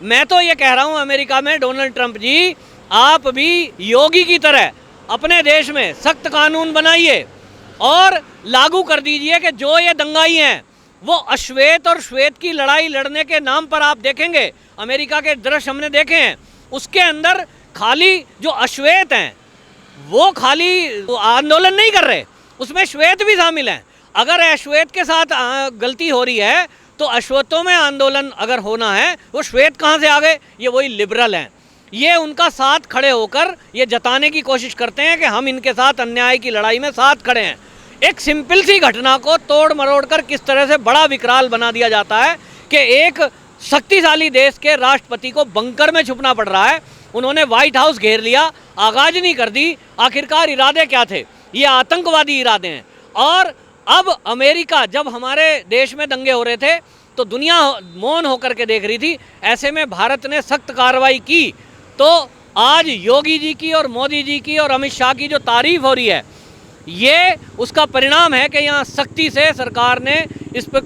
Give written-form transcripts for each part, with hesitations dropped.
मैं तो ये कह रहा हूँ अमेरिका में डोनाल्ड ट्रंप जी, आप भी योगी की तरह अपने देश में सख्त कानून बनाइए और लागू कर दीजिए कि जो ये दंगाई हैं वो अश्वेत और श्वेत की लड़ाई लड़ने के नाम पर, आप देखेंगे अमेरिका के दृश्य हमने देखे हैं, उसके अंदर खाली जो अश्वेत हैं वो खाली आंदोलन नहीं कर रहे, उसमें श्वेत भी शामिल हैं। अगर अश्वेत के साथ गलती हो रही है तो अश्वेतों में आंदोलन अगर होना है, वो श्वेत कहाँ से आ गए? ये वही लिबरल हैं। ये उनका साथ खड़े होकर ये जताने की कोशिश करते हैं कि हम इनके साथ अन्याय की लड़ाई में साथ खड़े हैं। एक सिंपल सी घटना को तोड़ मरोड़ कर किस तरह से बड़ा विकराल बना दिया जाता है कि एक शक्तिशाली देश के राष्ट्रपति को बंकर में छुपना पड़ रहा है। उन्होंने व्हाइट हाउस घेर लिया, आगाजनी कर दी। आखिरकार इरादे क्या थे? ये आतंकवादी इरादे हैं। और अब अमेरिका, जब हमारे देश में दंगे हो रहे थे तो दुनिया मौन होकर के देख रही थी, ऐसे में भारत ने सख्त कार्रवाई की। तो आज योगी जी की और मोदी जी की और अमित शाह की जो तारीफ हो रही है, ये उसका परिणाम है कि यहाँ सख्ती से सरकार ने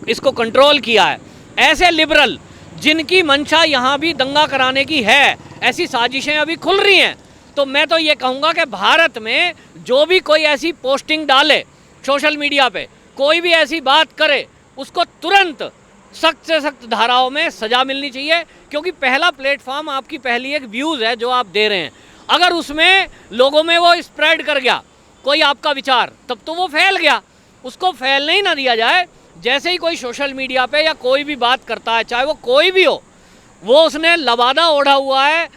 इसको कंट्रोल किया है। ऐसे लिबरल जिनकी मंशा यहाँ भी दंगा कराने की है, ऐसी साजिशें अभी खुल रही हैं। तो मैं तो ये कहूँगा कि भारत में जो भी कोई ऐसी पोस्टिंग डाले सोशल मीडिया पे, कोई भी ऐसी बात करे, उसको तुरंत सख्त से सख्त धाराओं में सज़ा मिलनी चाहिए। क्योंकि पहला प्लेटफॉर्म आपकी पहली एक व्यूज़ है जो आप दे रहे हैं, अगर उसमें लोगों में वो स्प्रेड कर गया कोई आपका विचार, तब तो वो फैल गया, उसको फैलने ही ना दिया जाए। जैसे ही कोई सोशल मीडिया पे या कोई भी बात करता है, चाहे वो कोई भी हो, वो उसने लबादा ओढ़ा हुआ है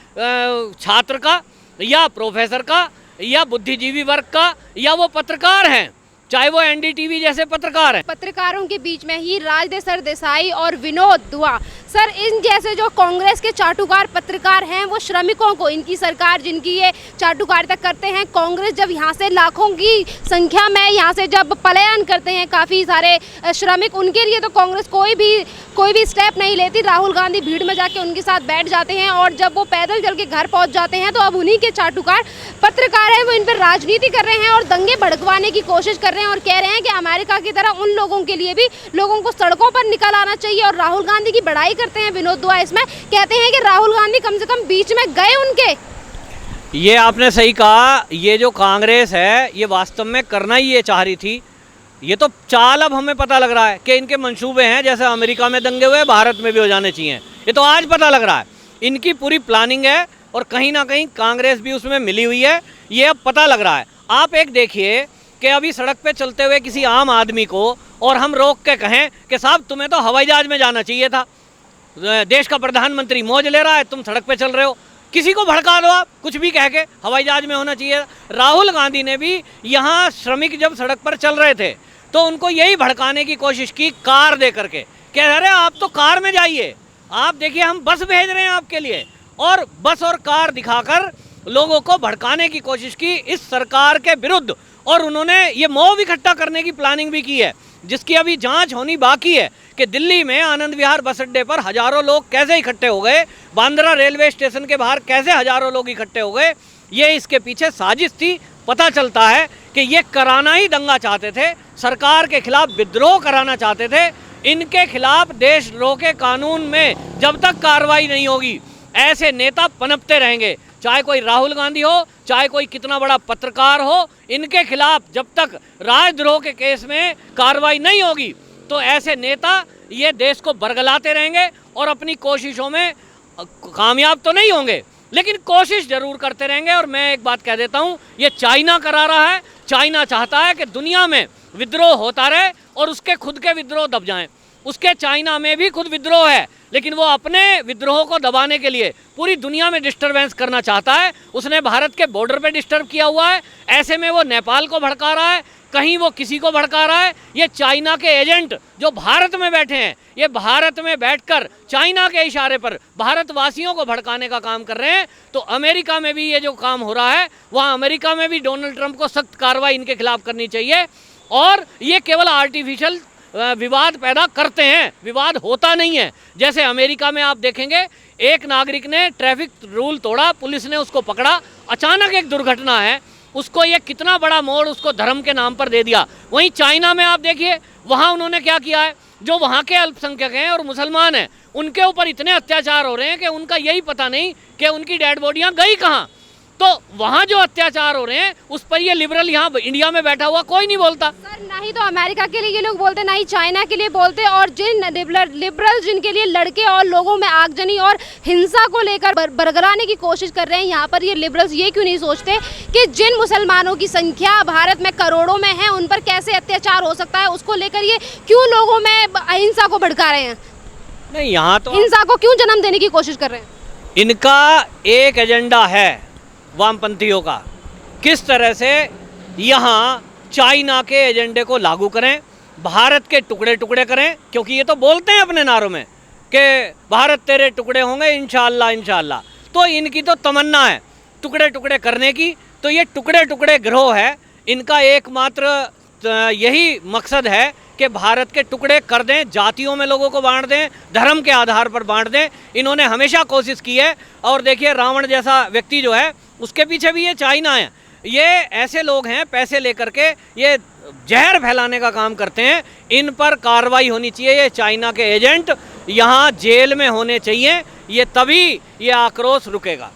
छात्र का या प्रोफेसर का या बुद्धिजीवी वर्ग का या वो पत्रकार हैं, चाहे वो एनडीटीवी जैसे पत्रकार हैं। पत्रकारों के बीच में ही राजदेव सरदेसाई और विनोद दुआ सर, इन जैसे जो कांग्रेस के चाटुकार पत्रकार हैं, वो श्रमिकों को, इनकी सरकार जिनकी ये चाटुकारिता करते हैं, कांग्रेस जब यहाँ से लाखों की संख्या में यहाँ से जब पलायन करते हैं काफ़ी सारे श्रमिक, उनके लिए तो कांग्रेस कोई भी स्टेप नहीं लेती। राहुल गांधी भीड़ में जाके उनके साथ बैठ जाते हैं और जब वो पैदल चल के घर पहुँच जाते हैं तो अब उन्हीं के चाटुकार पत्रकार हैं, वो इन पर राजनीति कर रहे हैं और दंगे भड़कवाने की कोशिश कर रहे हैं और कह रहे हैं कि अमेरिका की तरह उन लोगों के लिए भी लोगों को सड़कों पर निकल आना चाहिए। और राहुल गांधी की बड़ाई करते हैं विनोद दुआ, इसमें कहते हैं कि राहुल गांधी कम से कम बीच में गए उनके। ये आपने सही कहा, ये जो कांग्रेस है ये वास्तव में करना ही ये चाह रही थी। ये तो चाल अब हमें पता लग रहा है कि इनके मंसूबे हैं, जैसे अमेरिका में दंगे हुए भारत में भी हो जाने चाहिए, ये तो आज पता लग रहा है। इनकी पूरी प्लानिंग है और कहीं ना कहीं कांग्रेस भी उसमें मिली हुई है, ये अब पता लग रहा है। आप एक देखिए कि अभी सड़क पे चलते हुए किसी आम आदमी को और हम रोक के कहें कि साहब तुम्हें तो हवाई जहाज में जाना चाहिए था, देश का प्रधानमंत्री मौज ले रहा है, तुम सड़क पे चल रहे हो, किसी को भड़का दो आप कुछ भी कह के, हवाई जहाज में होना चाहिए। राहुल गांधी ने भी यहाँ श्रमिक जब सड़क पर चल रहे थे तो उनको यही भड़काने की कोशिश की कार दे करके, कह रहे आप तो कार में जाइए, आप देखिए हम बस भेज रहे हैं आपके लिए, और बस और कार दिखाकर लोगों को भड़काने की कोशिश की इस सरकार के विरुद्ध। और उन्होंने ये मॉब इकट्ठा करने की प्लानिंग भी की है, जिसकी अभी जांच होनी बाकी है कि दिल्ली में आनंद विहार बस अड्डे पर हजारों लोग कैसे इकट्ठे हो गए, बांद्रा रेलवे स्टेशन के बाहर कैसे हजारों लोग इकट्ठे हो गए। ये इसके पीछे साजिश थी। पता चलता है कि ये कराना ही दंगा चाहते थे, सरकार के खिलाफ विद्रोह कराना चाहते थे। इनके खिलाफ देशद्रोह के कानून में जब तक कार्रवाई नहीं होगी, ऐसे नेता पनपते रहेंगे, चाहे कोई राहुल गांधी हो, चाहे कोई कितना बड़ा पत्रकार हो। इनके खिलाफ जब तक राजद्रोह के केस में कार्रवाई नहीं होगी तो ऐसे नेता ये देश को बरगलाते रहेंगे और अपनी कोशिशों में कामयाब तो नहीं होंगे, लेकिन कोशिश जरूर करते रहेंगे। और मैं एक बात कह देता हूँ, ये चाइना करा रहा है। चाइना चाहता है कि दुनिया में विद्रोह होता रहे और उसके खुद के विद्रोह दब जाएं। उसके चाइना में भी खुद विद्रोह है, लेकिन वो अपने विद्रोह को दबाने के लिए पूरी दुनिया में डिस्टर्बेंस करना चाहता है। उसने भारत के बॉर्डर पे डिस्टर्ब किया हुआ है, ऐसे में वो नेपाल को भड़का रहा है, कहीं वो किसी को भड़का रहा है। ये चाइना के एजेंट जो भारत में बैठे हैं, ये भारत में बैठकर चाइना के इशारे पर भारतवासियों को भड़काने का काम कर रहे हैं। तो अमेरिका में भी ये जो काम हो रहा है, वहाँ अमेरिका में भी डोनाल्ड ट्रंप को सख्त कार्रवाई इनके खिलाफ करनी चाहिए। और ये केवल आर्टिफिशियल विवाद पैदा करते हैं, विवाद होता नहीं है। जैसे अमेरिका में आप देखेंगे, एक नागरिक ने ट्रैफिक रूल तोड़ा, पुलिस ने उसको पकड़ा, अचानक एक दुर्घटना है, उसको ये कितना बड़ा मोड़ उसको धर्म के नाम पर दे दिया। वहीं चाइना में आप देखिए, वहाँ उन्होंने क्या किया है, जो वहाँ के अल्पसंख्यक हैं और मुसलमान हैं, उनके ऊपर इतने अत्याचार हो रहे हैं कि उनका यही पता नहीं कि उनकी डेड बॉडियाँ गई कहाँ। तो वहाँ जो अत्याचार हो रहे हैं उस पर ये लिबरल यहाँ इंडिया में बैठा हुआ कोई नहीं बोलता। सर ना ही तो अमेरिका के लिए ये लोग बोलते, ना ही चाइना के लिए बोलते, और जिन लिबरल जिनके लिए लड़के और लोगों में आगजनी और हिंसा को लेकर बरगराने की कोशिश कर रहे हैं, यहाँ पर ये लिबरल्स ये क्यों नहीं सोचते कि जिन मुसलमानों की संख्या भारत में करोड़ों में है उन पर कैसे अत्याचार हो सकता है, उसको लेकर ये क्यों लोगों में अहिंसा को भड़का रहे हैं? नहीं, यहाँ तो हिंसा को क्यों जन्म देने की कोशिश कर रहे हैं? इनका एक एजेंडा है वामपंथियों का, किस तरह से यहाँ चाइना के एजेंडे को लागू करें, भारत के टुकड़े टुकड़े करें, क्योंकि ये तो बोलते हैं अपने नारों में कि भारत तेरे टुकड़े होंगे इंशाअल्लाह इंशाअल्लाह। तो इनकी तो तमन्ना है टुकड़े टुकड़े करने की। तो ये टुकड़े टुकड़े गिरोह है, इनका एकमात्र यही मकसद है कि भारत के टुकड़े कर दें, जातियों में लोगों को बांट दें, धर्म के आधार पर बांट दें। इन्होंने हमेशा कोशिश की है। और देखिए रावण जैसा व्यक्ति जो है उसके पीछे भी ये चाइना है। ये ऐसे लोग हैं पैसे लेकर के ये जहर फैलाने का काम करते हैं। इन पर कार्रवाई होनी चाहिए। ये चाइना के एजेंट यहाँ जेल में होने चाहिए, ये तभी ये आक्रोश रुकेगा।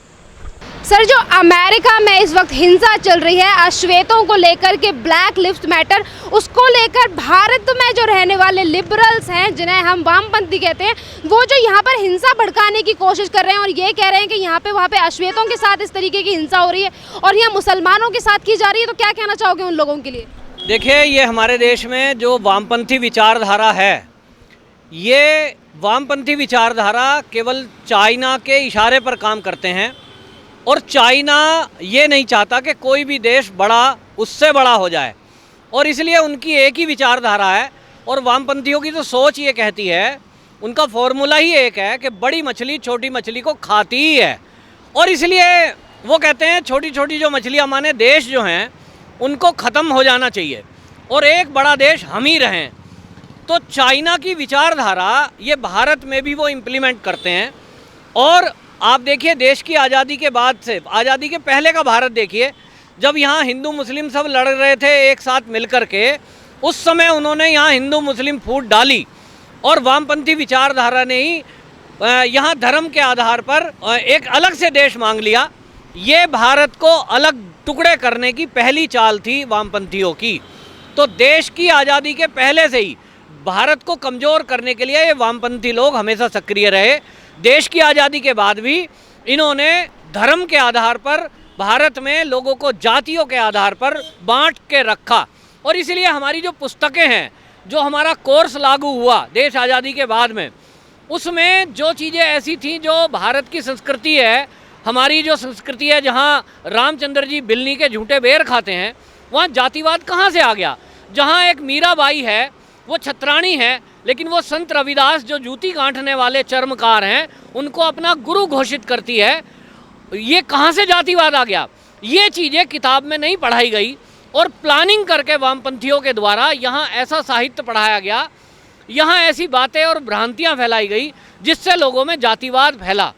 सर जो अमेरिका में इस वक्त हिंसा चल रही है अश्वेतों को लेकर के, ब्लैक लिव्स मैटर, उसको लेकर भारत में जो रहने वाले लिबरल्स हैं जिन्हें हम वामपंथी कहते हैं, वो जो यहाँ पर हिंसा भड़काने की कोशिश कर रहे हैं और ये कह रहे हैं कि यहाँ पे वहाँ पे अश्वेतों के साथ इस तरीके की हिंसा हो रही है और यहाँ मुसलमानों के साथ की जा रही है, तो क्या कहना चाहोगे उन लोगों के लिए? देखिए ये हमारे देश में जो वामपंथी विचारधारा है, ये वामपंथी विचारधारा केवल चाइना के इशारे पर काम करते हैं और चाइना ये नहीं चाहता कि कोई भी देश बड़ा उससे बड़ा हो जाए, और इसलिए उनकी एक ही विचारधारा है। और वामपंथियों की तो सोच ये कहती है, उनका फॉर्मूला ही एक है कि बड़ी मछली छोटी मछली को खाती ही है। और इसलिए वो कहते हैं छोटी छोटी जो मछलियाँ माने देश जो हैं उनको ख़त्म हो जाना चाहिए और एक बड़ा देश हम ही रहें। तो चाइना की विचारधारा ये भारत में भी वो इम्प्लीमेंट करते हैं। और आप देखिए देश की आज़ादी के बाद से, आज़ादी के पहले का भारत देखिए, जब यहाँ हिंदू मुस्लिम सब लड़ रहे थे एक साथ मिलकर के, उस समय उन्होंने यहाँ हिंदू मुस्लिम फूट डाली और वामपंथी विचारधारा ने ही यहाँ धर्म के आधार पर एक अलग से देश मांग लिया। ये भारत को अलग टुकड़े करने की पहली चाल थी वामपंथियों की। तो देश की आज़ादी के पहले से ही भारत को कमज़ोर करने के लिए ये वामपंथी लोग हमेशा सक्रिय रहे। देश की आज़ादी के बाद भी इन्होंने धर्म के आधार पर भारत में लोगों को जातियों के आधार पर बांट के रखा। और इसलिए हमारी जो पुस्तकें हैं, जो हमारा कोर्स लागू हुआ देश आज़ादी के बाद में, उसमें जो चीज़ें ऐसी थीं जो भारत की संस्कृति है, हमारी जो संस्कृति है जहाँ रामचंद्र जी बिल्ली के झूठे बेर खाते हैं, वहाँ जातिवाद कहाँ से आ गया? जहाँ एक मीराबाई है वो छत्राणी है, लेकिन वो संत रविदास जो जूती गांठने वाले चर्मकार हैं उनको अपना गुरु घोषित करती है। ये कहाँ से जातिवाद आ गया? ये चीज़ें किताब में नहीं पढ़ाई गई और प्लानिंग करके वामपंथियों के द्वारा यहाँ ऐसा साहित्य पढ़ाया गया, यहाँ ऐसी बातें और भ्रांतियाँ फैलाई गई जिससे लोगों में जातिवाद फैला।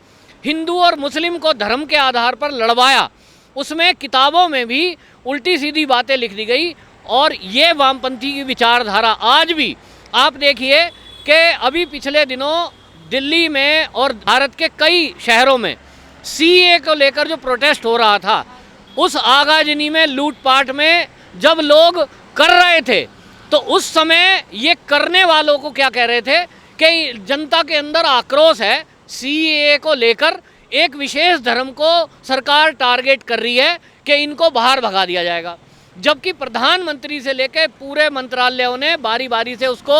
हिंदू और मुस्लिम को धर्म के आधार पर लड़वाया, उसमें किताबों में भी उल्टी सीधी बातें लिख दी गई। और ये वामपंथी की विचारधारा आज भी आप देखिए कि अभी पिछले दिनों दिल्ली में और भारत के कई शहरों में सीए को लेकर जो प्रोटेस्ट हो रहा था, उस आगाजनी में लूटपाट में जब लोग कर रहे थे, तो उस समय ये करने वालों को क्या कह रहे थे कि जनता के अंदर आक्रोश है, सीए को लेकर एक विशेष धर्म को सरकार टारगेट कर रही है कि इनको बाहर भगा दिया जाएगा। जबकि प्रधानमंत्री से लेकर पूरे मंत्रालयों ने बारी बारी से उसको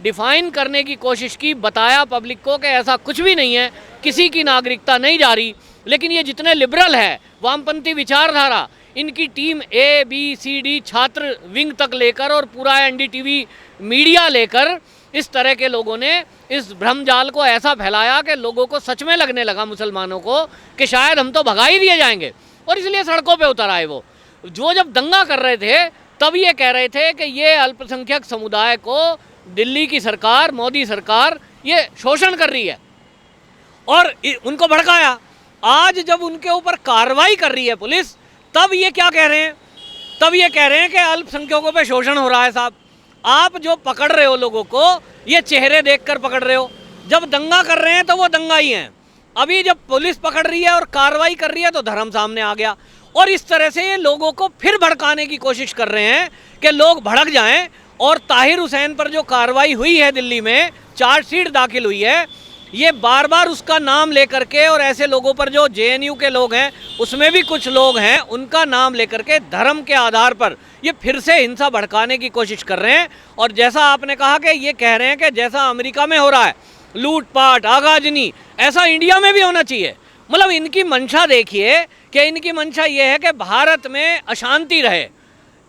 डिफाइन करने की कोशिश की, बताया पब्लिक को कि ऐसा कुछ भी नहीं है, किसी की नागरिकता नहीं जा रही। लेकिन ये जितने लिबरल है वामपंथी विचारधारा, इनकी टीम ABCD छात्र विंग तक लेकर और पूरा NDTV मीडिया लेकर इस तरह के लोगों ने इस भ्रमजाल को ऐसा फैलाया कि लोगों को सच में लगने लगा, मुसलमानों को, कि शायद हम तो भगा ही दिए जाएंगे। और इसलिए सड़कों पे उतर आए। वो जो जब दंगा कर रहे थे तब ये कह रहे थे कि ये अल्पसंख्यक समुदाय को दिल्ली की सरकार, मोदी सरकार ये शोषण कर रही है और उनको भड़काया। आज जब उनके ऊपर कार्रवाई कर रही है पुलिस, तब ये क्या कह रहे हैं? तब ये कह रहे हैं कि अल्पसंख्यकों पे शोषण हो रहा है साहब। आप जो पकड़ रहे हो लोगों को, ये चेहरे देखकर पकड़ रहे हो। जब दंगा कर रहे हैं तो वो दंगा ही हैं। अभी जब पुलिस पकड़ रही है और कार्रवाई कर रही है तो धर्म सामने आ गया। और इस तरह से ये लोगों को फिर भड़काने की कोशिश कर रहे हैं कि लोग भड़क जाएं। और ताहिर हुसैन पर जो कार्रवाई हुई है दिल्ली में, चार्जशीट दाखिल हुई है, ये बार बार उसका नाम लेकर के, और ऐसे लोगों पर जो जेएनयू के लोग हैं उसमें भी कुछ लोग हैं, उनका नाम लेकर के धर्म के आधार पर ये फिर से हिंसा भड़काने की कोशिश कर रहे हैं। और जैसा आपने कहा कि ये कह रहे हैं कि जैसा अमेरिका में हो रहा है लूटपाट, आगाजनी, ऐसा इंडिया में भी होना चाहिए। मतलब इनकी मंशा देखिए कि इनकी मंशा ये है कि भारत में अशांति रहे।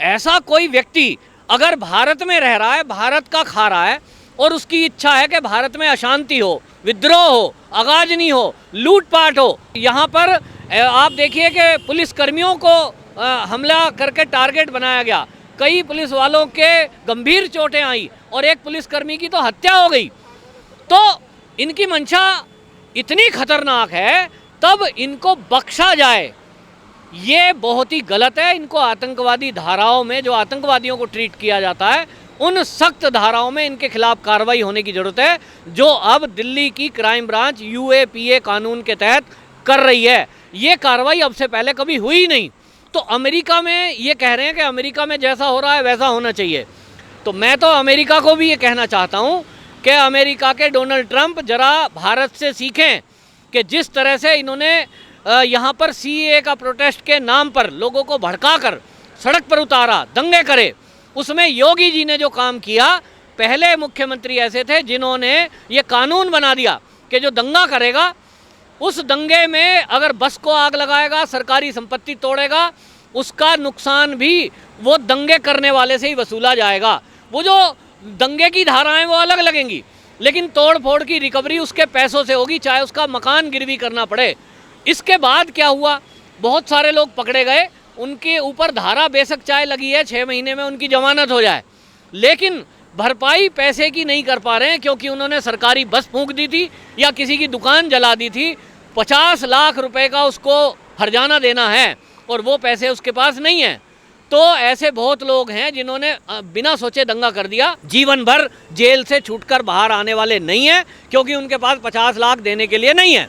ऐसा कोई व्यक्ति अगर भारत में रह रहा है, भारत का खा रहा है, और उसकी इच्छा है कि भारत में अशांति हो, विद्रोह हो, आगाजनी हो, लूटपाट हो। यहाँ पर आप देखिए कि पुलिसकर्मियों को हमला करके टारगेट बनाया गया, कई पुलिस वालों के गंभीर चोटें आई और एक पुलिसकर्मी की तो हत्या हो गई। तो इनकी मंशा इतनी खतरनाक है, तब इनको बख्शा जाए, ये बहुत ही गलत है। इनको आतंकवादी धाराओं में, जो आतंकवादियों को ट्रीट किया जाता है, उन सख्त धाराओं में इनके खिलाफ कार्रवाई होने की ज़रूरत है, जो अब दिल्ली की क्राइम ब्रांच यूएपीए कानून के तहत कर रही है। ये कार्रवाई अब से पहले कभी हुई नहीं। तो अमेरिका में ये कह रहे हैं कि अमेरिका में जैसा हो रहा है वैसा होना चाहिए। तो मैं तो अमेरिका को भी ये कहना चाहता हूँ कि अमेरिका के डोनाल्ड ट्रंप जरा भारत से सीखें कि जिस तरह से इन्होंने यहाँ पर सीएए का प्रोटेस्ट के नाम पर लोगों को भड़काकर सड़क पर उतारा, दंगे करे, उसमें योगी जी ने जो काम किया, पहले मुख्यमंत्री ऐसे थे जिन्होंने ये कानून बना दिया कि जो दंगा करेगा उस दंगे में अगर बस को आग लगाएगा, सरकारी संपत्ति तोड़ेगा, उसका नुकसान भी वो दंगे करने वाले से ही वसूला जाएगा। वो जो दंगे की धाराएं वो अलग लगेंगी, लेकिन तोड़ फोड़ की रिकवरी उसके पैसों से होगी, चाहे उसका मकान गिरवी करना पड़े। इसके बाद क्या हुआ, बहुत सारे लोग पकड़े गए, उनके ऊपर धारा बेशक चाहे लगी है 6 महीने में उनकी जमानत हो जाए, लेकिन भरपाई पैसे की नहीं कर पा रहे हैं, क्योंकि उन्होंने सरकारी बस फूंक दी थी या किसी की दुकान जला दी थी। 50 लाख रुपए का उसको हर्जाना देना है और वो पैसे उसके पास नहीं है। तो ऐसे बहुत लोग हैं जिन्होंने बिना सोचे दंगा कर दिया, जीवन भर जेल से छूटकर बाहर आने वाले नहीं हैं, क्योंकि उनके पास 50 लाख देने के लिए नहीं है।